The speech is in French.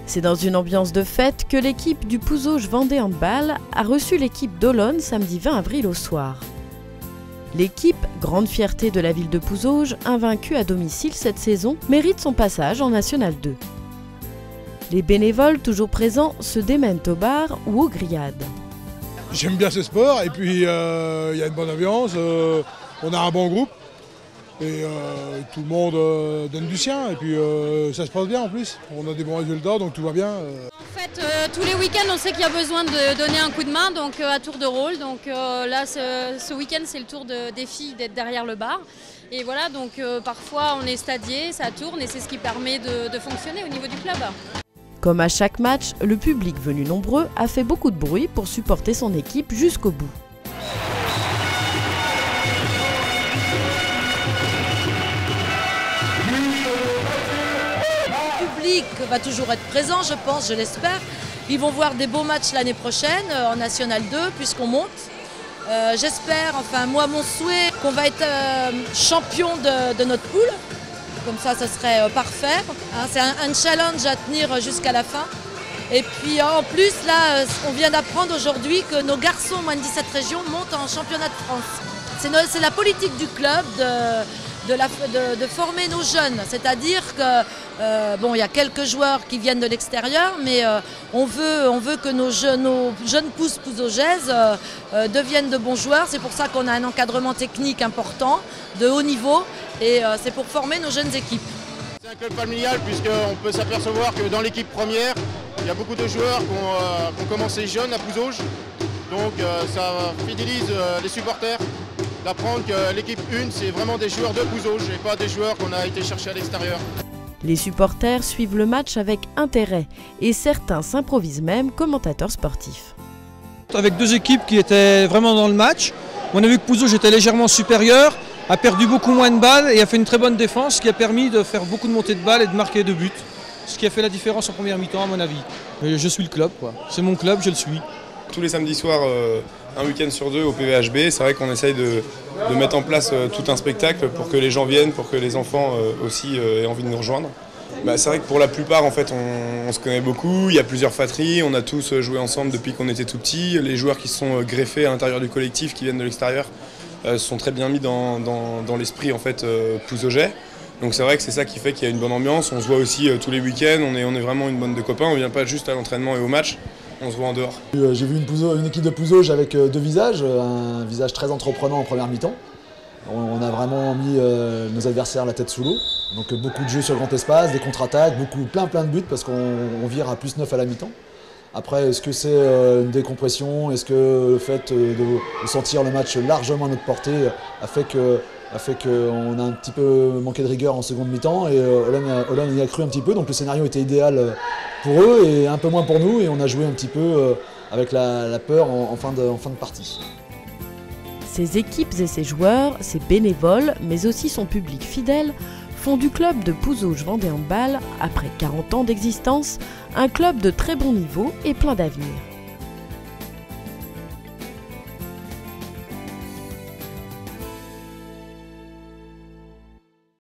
C'est dans une ambiance de fête que l'équipe du Pouzauges Vendée Handball a reçu l'équipe d'Olonne samedi 20 avril au soir. L'équipe, grande fierté de la ville de Pouzauges, invaincue à domicile cette saison, mérite son passage en National 2. Les bénévoles toujours présents se démènent au bar ou aux grillades. J'aime bien ce sport et puis il y a une bonne ambiance, on a un bon groupe et tout le monde donne du sien et puis ça se passe bien en plus. On a des bons résultats donc tout va bien. En fait, tous les week-ends on sait qu'il y a besoin de donner un coup de main donc à tour de rôle. Donc là ce week-end c'est le tour des filles d'être derrière le bar. Et voilà donc parfois on est stadier, ça tourne et c'est ce qui permet de fonctionner au niveau du club. Comme à chaque match, le public venu nombreux a fait beaucoup de bruit pour supporter son équipe jusqu'au bout. Le public va toujours être présent, je pense, je l'espère. Ils vont voir des beaux matchs l'année prochaine en National 2 puisqu'on monte. J'espère, enfin moi mon souhait, qu'on va être champion de notre poule. Comme ça serait parfait. C'est un challenge à tenir jusqu'à la fin. Et puis en plus, là, on vient d'apprendre aujourd'hui que nos garçons moins de 17 régions montent en championnat de France. C'est la politique du club de former nos jeunes. C'est-à-dire que, bon, il y a quelques joueurs qui viennent de l'extérieur, mais on veut que nos jeunes pousses pouzaugaises deviennent de bons joueurs. C'est pour ça qu'on a un encadrement technique important, de haut niveau. Et c'est pour former nos jeunes équipes. C'est un club familial puisqu'on peut s'apercevoir que dans l'équipe première, il y a beaucoup de joueurs qui ont commencé jeunes à Pouzauges. Donc ça fidélise les supporters d'apprendre que l'équipe 1, c'est vraiment des joueurs de Pouzauges et pas des joueurs qu'on a été chercher à l'extérieur. Les supporters suivent le match avec intérêt et certains s'improvisent même commentateurs sportifs. Avec deux équipes qui étaient vraiment dans le match, on a vu que Pouzauges était légèrement supérieur, a perdu beaucoup moins de balles et a fait une très bonne défense, ce qui a permis de faire beaucoup de montées de balles et de marquer 2 buts. Ce qui a fait la différence en première mi-temps à mon avis. Mais je suis le club, quoi. C'est mon club, je le suis. Tous les samedis soirs, un week-end sur 2 au PVHB, c'est vrai qu'on essaye de mettre en place tout un spectacle pour que les gens viennent, pour que les enfants aussi aient envie de nous rejoindre. C'est vrai que pour la plupart, en fait, on se connaît beaucoup, il y a plusieurs fratries, on a tous joué ensemble depuis qu'on était tout petits. Les joueurs qui se sont greffés à l'intérieur du collectif, qui viennent de l'extérieur, sont très bien mis dans l'esprit en fait, pouzaugais. Donc c'est vrai que c'est ça qui fait qu'il y a une bonne ambiance. On se voit aussi tous les week-ends, on est vraiment une bande de copains, on ne vient pas juste à l'entraînement et au match, on se voit en dehors. J'ai vu une équipe de Pouzauges avec deux visages, un visage très entreprenant en première mi-temps. On a vraiment mis nos adversaires la tête sous l'eau. Donc beaucoup de jeux sur grand espace, des contre-attaques, plein de buts parce qu'on vire à +9 à la mi-temps. Après, est-ce que c'est une décompression? Est-ce que le fait de sentir le match largement à notre portée a fait qu'on a un petit peu manqué de rigueur en seconde mi-temps et Olonne y a cru un petit peu, donc le scénario était idéal pour eux et un peu moins pour nous et on a joué un petit peu avec la peur en fin de partie. Ses équipes et ses joueurs, ses bénévoles, mais aussi son public fidèle, font du club de Pouzauges Vendée Handball, après 40 ans d'existence, un club de très bon niveau et plein d'avenir.